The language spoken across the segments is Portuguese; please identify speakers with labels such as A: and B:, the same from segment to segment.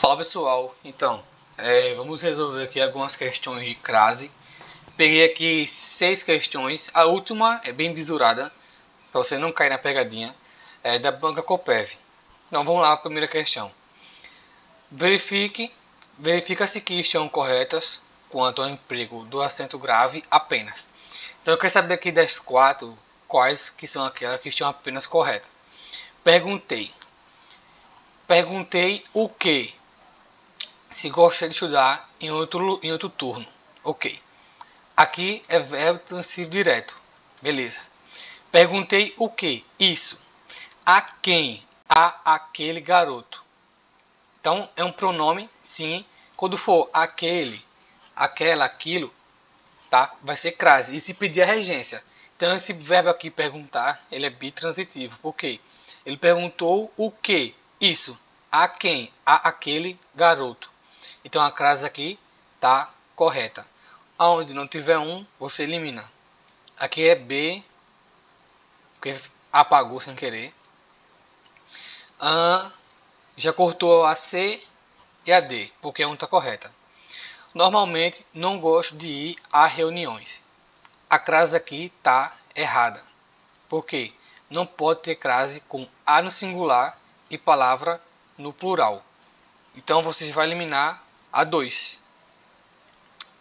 A: Fala pessoal, então vamos resolver aqui algumas questões de crase. Peguei aqui 6 questões, a última é bem bisurada, para você não cair na pegadinha, é da banca Coppev. Então vamos lá, a primeira questão. Verifica-se que estão corretas quanto ao emprego do acento grave apenas. Então eu quero saber aqui das 4, quais que são aquelas que estão apenas corretas. Perguntei o que? Se gosta de estudar em outro turno. Ok. Aqui é verbo transitivo direto. Beleza. Perguntei o que? Isso. A quem? A aquele garoto. Então é um pronome, sim. Quando for aquele, aquela, aquilo, tá? Vai ser crase. E se pedir a regência. Então esse verbo aqui perguntar, ele é bitransitivo. Por quê? Ele perguntou o que? Isso. A quem? A aquele garoto. Então a crase aqui está correta. Aonde não tiver um, você elimina. Aqui é B, porque apagou sem querer. Já cortou a C e a D, porque a 1 está correta. Normalmente não gosto de ir a reuniões. A crase aqui está errada. Por quê? Não pode ter crase com A no singular e palavra no plural. Então você vai eliminar a 2.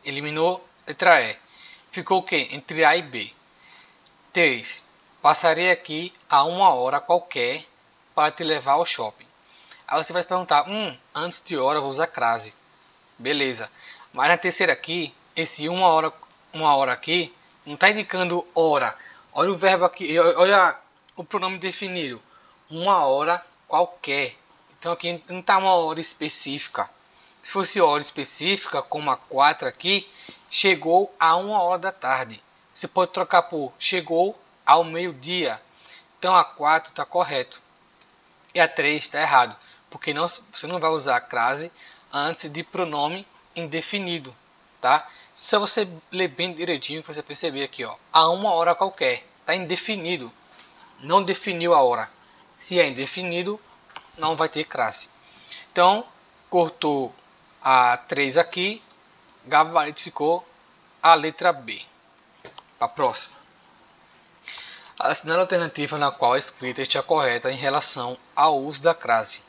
A: Eliminou letra E. Ficou o que? Entre A e B. 3. Passarei aqui a uma hora qualquer para te levar ao shopping. Aí você vai perguntar, antes de hora eu vou usar crase. Beleza. Mas na terceira aqui, esse uma hora aqui, não está indicando hora. Olha o verbo aqui, olha o pronome definido. Uma hora qualquer. Então aqui não está uma hora específica. Se fosse hora específica, como a 4 aqui, chegou a 1 hora da tarde. Você pode trocar por chegou ao meio-dia. Então a 4 está correto. E a 3 está errado. Porque você não vai usar a crase antes de pronome indefinido. Tá? Só você ler bem direitinho para você perceber aqui. Ó, a uma hora qualquer. Está indefinido. Não definiu a hora. Se é indefinido, não vai ter crase. Então, cortou a 3 aqui, gabarito ficou a letra B. Para a próxima. Assinale a alternativa na qual a escrita esteja correta em relação ao uso da crase.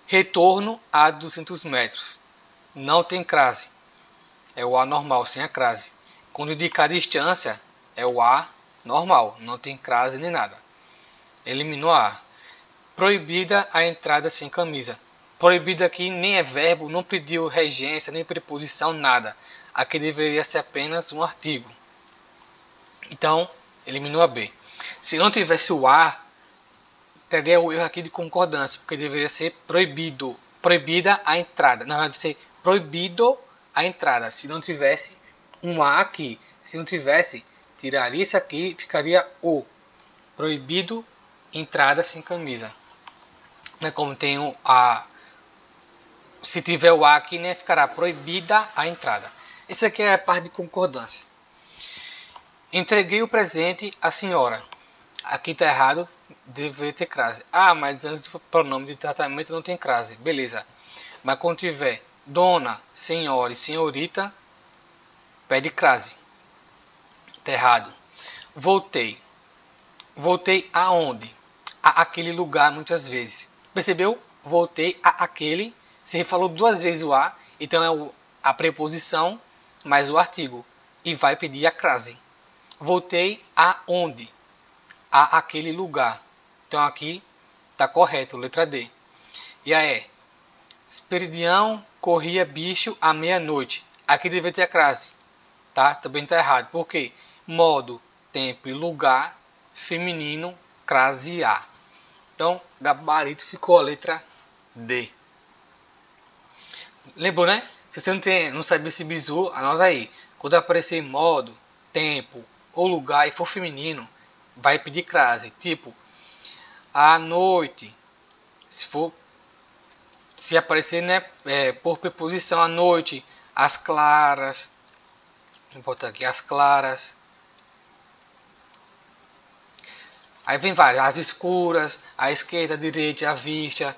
A: Retorno a 200 metros. Não tem crase. É o A normal, sem a crase. Quando indicar distância, é o A normal. Não tem crase nem nada. Eliminou a A. Proibida a entrada sem camisa. Proibido aqui nem é verbo, não pediu regência, nem preposição, nada. Aqui deveria ser apenas um artigo. Então, eliminou a B. Se não tivesse o A, teria o erro aqui de concordância, porque deveria ser proibido. Proibida a entrada. Na verdade, ser proibido a entrada. Se não tivesse um A aqui, se não tivesse, tiraria isso aqui, ficaria o. Proibido entrada sem camisa. Né, como tem o A. Se tiver o A aqui, né, ficará proibida a entrada. Esse aqui é a parte de concordância. Entreguei o presente à senhora. Aqui está errado, deveria ter crase. Ah, mas antes do pronome de tratamento não tem crase. Beleza. Mas quando tiver dona, senhora e senhorita, pede crase. Está errado. Voltei. Voltei aonde? A aquele lugar muitas vezes. Percebeu? Voltei a aquele. Você falou 2 vezes o a, então é a preposição mais o artigo. E vai pedir a crase. Voltei aonde? A aquele lugar. Então aqui está correto, letra D. E a E. Esperidião corria bicho à meia-noite. Aqui deveria ter a crase. Tá? Também está errado. Por quê? Modo, tempo e lugar, feminino, crase A. Então, gabarito ficou a letra D. Lembrou, né? Se você não sabe esse bizu, anota aí. Quando aparecer modo, tempo ou lugar e for feminino, vai pedir crase. Tipo, à noite. Se aparecer, né, por preposição à noite, as claras. Vou botar aqui as claras. Aí vem várias, as escuras, a esquerda, a direita, a vista.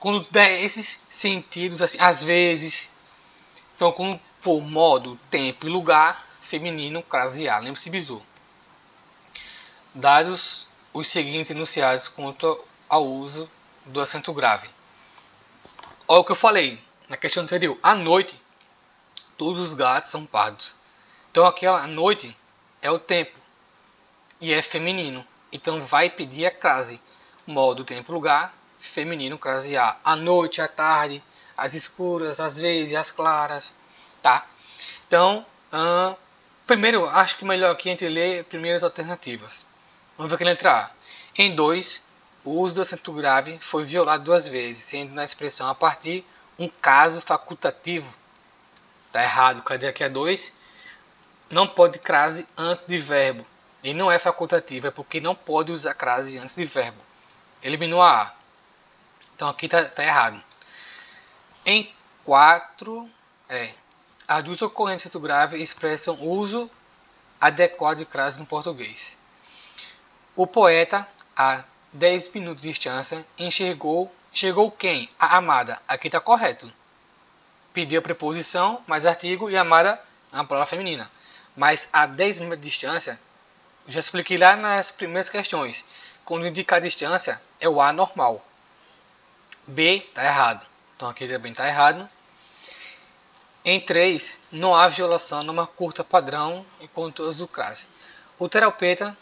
A: quando der esses sentidos, assim, às vezes, então quando for modo, tempo e lugar, feminino, crase A. Lembre-se, bizu. Dados os seguintes enunciados quanto ao uso do acento grave. Olha o que eu falei na questão anterior. À noite, todos os gatos são pardos. Então aqui a noite é o tempo e é feminino. Então vai pedir a crase. Modo, tempo, lugar, feminino, crase A. À noite, à tarde, às escuras, às vezes, às claras. Tá? Então, primeiro, acho que melhor aqui a gente ler primeiras alternativas. Vamos ver aqui na letra A. Em 2, o uso do acento grave foi violado 2 vezes, sendo na expressão a partir um caso facultativo. Tá errado. Cadê aqui a 2? Não pode crase antes de verbo. E não é facultativo, é porque não pode usar crase antes de verbo. Eliminou a A. Então aqui tá errado. Em 4, as duas ocorrências do grave expressam uso adequado de crase no português. O poeta, a 10 minutos de distância, enxergou quem? A amada. Aqui está correto. Pediu a preposição, mais artigo e amada é uma palavra feminina. Mas a 10 minutos de distância, já expliquei lá nas primeiras questões. Quando indica a distância, é o A normal. B está errado. Então aqui também está errado. Em 3, não há violação numa curta padrão em contornos do crase. O terapeuta,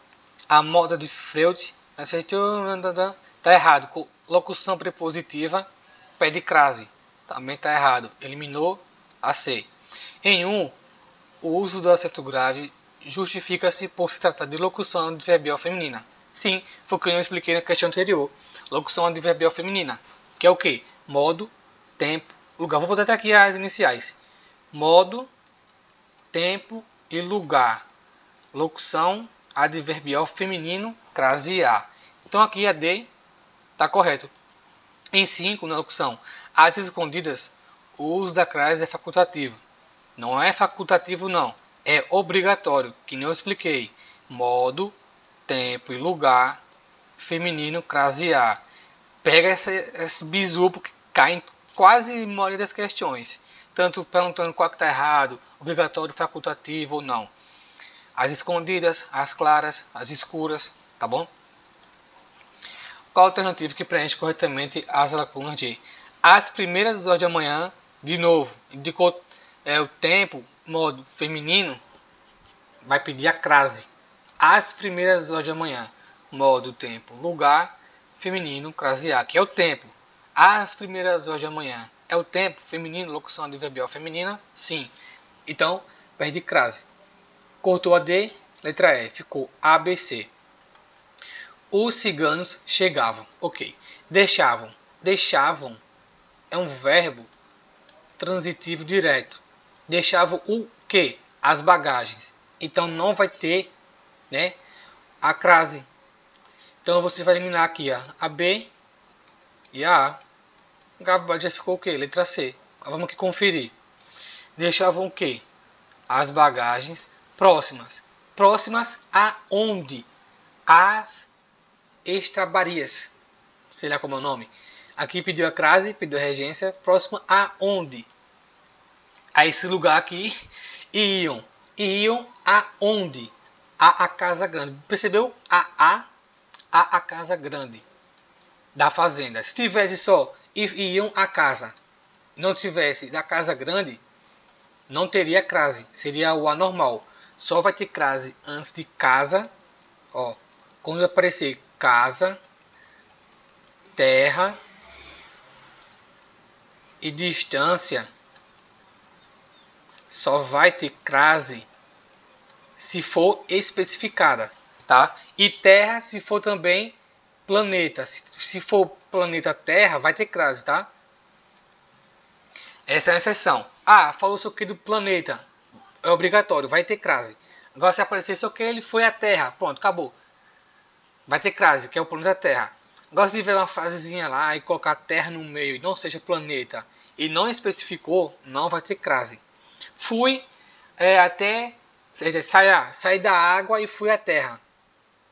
A: a moda de Freud, está errado. Locução prepositiva, pede crase. Também está errado. Eliminou a C. Em 1, o uso do acento grave justifica-se por se tratar de locução adverbial feminina. Sim, foi o que eu expliquei na questão anterior. Locução adverbial feminina, que é o que? Modo, tempo, lugar. Vou botar aqui as iniciais. Modo, tempo e lugar. Locução adverbial feminino, crase A. Então aqui a D está correto. Em 5, na locução, às escondidas, o uso da crase é facultativo. Não é facultativo não, é obrigatório, que nem eu expliquei. Modo, tempo e lugar, feminino, crase A. Pega esse bizu porque cai em quase a maioria das questões. Tanto perguntando qual que está errado, obrigatório, facultativo ou não. As escondidas, as claras, as escuras, tá bom? Qual a alternativa que preenche corretamente as lacunas de as primeiras horas da manhã, de novo, indicou o tempo, modo feminino, vai pedir a crase. As primeiras horas da manhã, modo, tempo, lugar, feminino, crase A, que é o tempo. As primeiras horas da manhã, é o tempo, feminino, locução adverbial feminina, sim. Então, perde crase. Cortou a D, letra E, ficou ABC. Os ciganos chegavam, ok. Deixavam. Deixavam é um verbo transitivo direto. Deixavam o que? As bagagens. Então não vai ter, né, a crase. Então você vai eliminar aqui a B e a A. Agora já ficou o que? Letra C. Vamos aqui conferir. Deixavam o que? As bagagens próximas. Próximas a onde? As estradarias. Sei lá como é o nome. Aqui pediu a crase, pediu a regência. Próxima a onde? A esse lugar aqui. Iam. Iam aonde? A casa grande. Percebeu? A casa grande da fazenda. Se tivesse só iam a casa, não tivesse da casa grande, não teria crase. Seria o anormal. Só vai ter crase antes de casa. Ó, quando aparecer casa, terra e distância, só vai ter crase se for especificada, tá? E terra se for também planeta. Se for planeta Terra, vai ter crase, tá? Essa é a exceção. Ah, falou só que do planeta. É obrigatório, vai ter crase. Agora se aparecer só que ele foi a Terra, pronto, acabou. Vai ter crase, que é o planeta Terra. Agora se tiver uma frasezinha lá e colocar Terra no meio e não seja planeta e não especificou, não vai ter crase. Fui até sair da água e fui à terra.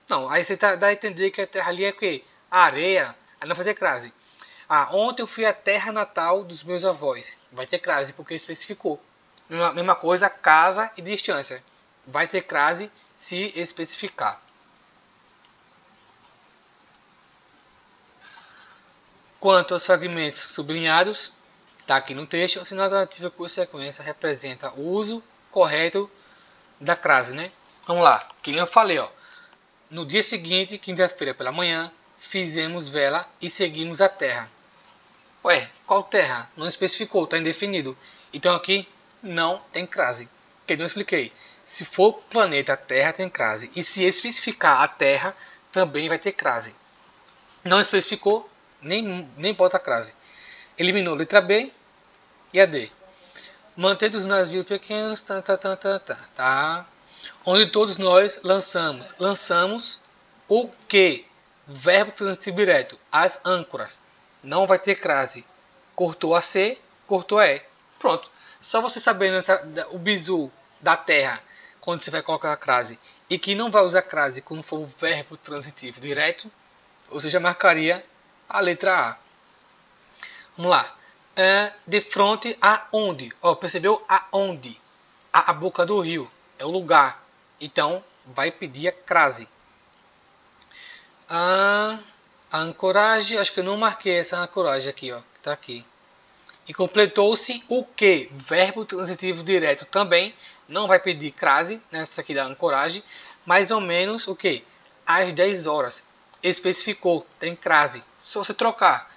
A: Não, aí você dá a entender que a terra ali é o quê? A areia, aí não vai ter crase. Ah, ontem eu fui à terra natal dos meus avós. Vai ter crase porque especificou. Mesma coisa, casa e distância. Vai ter crase se especificar. Quanto aos fragmentos sublinhados, está aqui no texto, o sinal alternativo por sequência representa o uso correto da crase, né? Vamos lá, que nem eu falei, ó. No dia seguinte, quinta-feira pela manhã, fizemos vela e seguimos a terra. Ué, qual terra? Não especificou, está indefinido. Então aqui não tem crase. Que não expliquei. Se for planeta Terra, tem crase. E se especificar a Terra, também vai ter crase. Não especificou, nem bota crase. Eliminou a letra B e a D. Mantendo os navios pequenos, tá. Onde todos nós lançamos. Lançamos o que? Verbo transitivo direto. As âncoras. Não vai ter crase. Cortou a C, cortou a E. Pronto. Só você sabendo o bizu da terra, quando você vai colocar a crase, e que não vai usar crase quando for o verbo transitivo direto, você já marcaria a letra A. Vamos lá. De frente a onde? Ó, percebeu? Aonde? A boca do rio. É o lugar. Então, vai pedir a crase. A ancoragem. Acho que eu não marquei essa ancoragem aqui, ó. Tá aqui. E completou-se o que? Verbo transitivo direto também. Não vai pedir crase nessa aqui da ancoragem. Mais ou menos o que? Às 10 horas. Especificou. Tem crase. Só você trocar.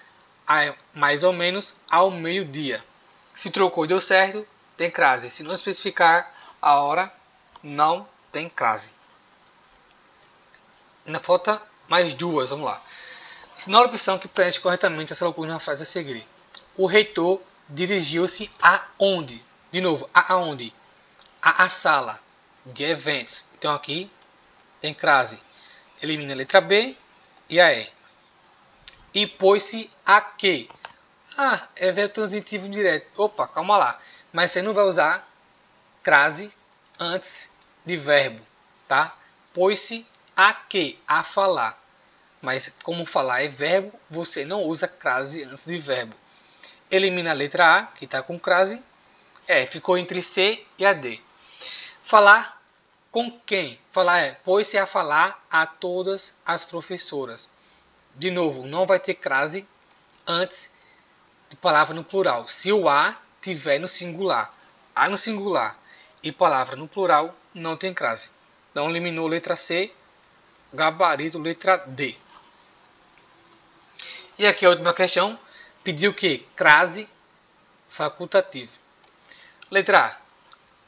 A: Mais ou menos ao meio-dia. Se trocou e deu certo, tem crase. Se não especificar a hora, não tem crase. Ainda falta mais duas, vamos lá. Assinale a opção que preenche corretamente essa lacuna na frase a seguir. O reitor dirigiu-se aonde? De novo, aonde? A sala de eventos. Então aqui tem crase. Elimina a letra B e a E. E pôs-se a quê? Ah, é verbo transitivo direto. Opa, calma lá. Mas você não vai usar crase antes de verbo, tá? Pôs-se a quê? A falar. Mas como falar é verbo, você não usa crase antes de verbo. Elimina a letra A, que está com crase. Ficou entre C e a D. Falar com quem? Falar pôs-se a falar a todas as professoras. De novo, não vai ter crase antes de palavra no plural. Se o A tiver no singular, A no singular e palavra no plural, não tem crase. Então, eliminou letra C, gabarito letra D. E aqui a última questão, pediu o que? Crase facultativo. Letra A.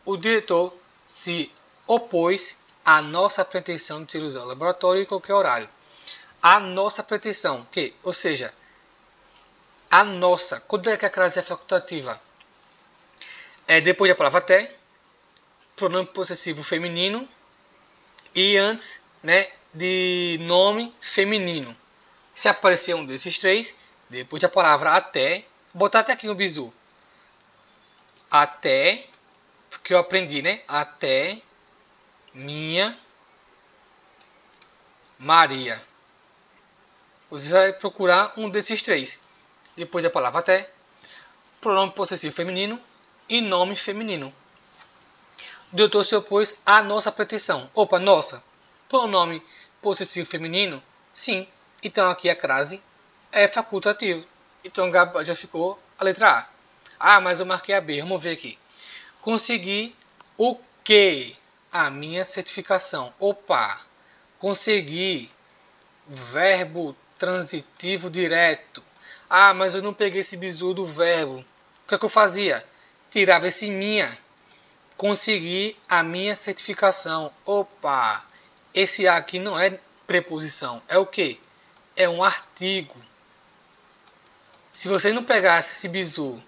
A: O diretor se opôs à nossa pretensão de utilizar o laboratório em qualquer horário. A nossa pretensão, que, ou seja, a nossa, quando é que a crase é facultativa? É depois da palavra até, pronome possessivo feminino e antes, né, de nome feminino. Se aparecer um desses três, depois da palavra até, vou botar até aqui no bizu. Até, que eu aprendi, né? Até minha Maria. Você vai procurar um desses três. Depois da palavra até, pronome possessivo feminino e nome feminino. O doutor se opôs à nossa pretensão. Opa, nossa. Pronome possessivo feminino? Sim. Então aqui a crase é facultativo. Então já ficou a letra A. Ah, mas eu marquei a B. Vamos ver aqui. Consegui o que? A minha certificação. Opa. Consegui. Verbo transitivo direto. Ah, mas eu não peguei esse bizu do verbo. O que é que eu fazia? Tirava esse minha. Consegui a minha certificação. Opa! Esse A aqui não é preposição. É o que? É um artigo. Se você não pegasse esse bizu,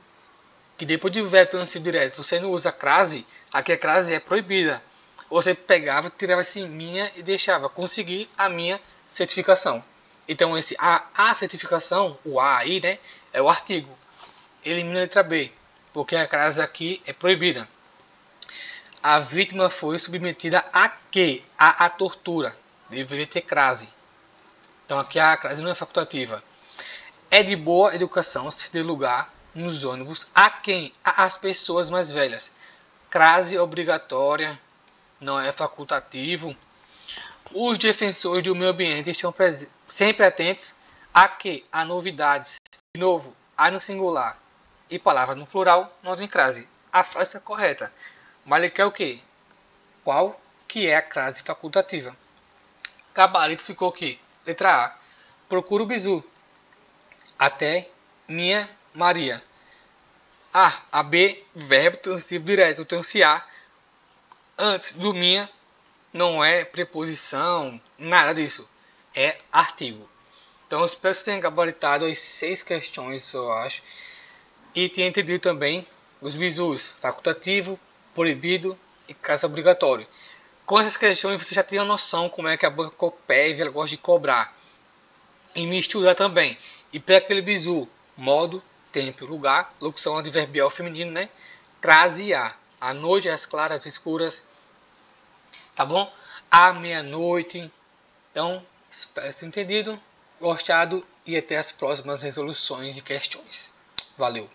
A: que depois de verbo transitivo direto você não usa crase, aqui a crase é proibida. Você pegava, tirava esse minha e deixava. Consegui a minha certificação. Então esse a certificação, o A aí, né, é o artigo. Elimina a letra B, porque a crase aqui é proibida. A vítima foi submetida a quê? A tortura. Deveria ter crase. Então aqui a crase não é facultativa. É de boa educação ceder lugar nos ônibus a quem? Às pessoas mais velhas. Crase obrigatória, não é facultativo. Os defensores do meio ambiente estão sempre atentos a que? A novidades. De novo, a no singular e palavra no plural não tem crase. A frase está correta. Mas ele quer o quê? Qual que é a crase facultativa? Gabarito ficou aqui. Letra A. Procura o bizu. Até minha Maria. A B, verbo transitivo direto. Então, se A antes do minha não é preposição, nada disso. É artigo. Então, eu espero que você tenha gabaritado as 6 questões, eu acho. E tenha entendido também os bizus facultativo, proibido e caso obrigatório. Com essas questões, você já tem a noção como é que a banca Copérvia ela gosta de cobrar. E me estudar também. E para aquele bizu, modo, tempo, lugar, locução adverbial feminino, né? Crase a noite, as claras, as escuras, tá bom? À meia-noite. Então, espero ter entendido, gostado e até as próximas resoluções de questões. Valeu!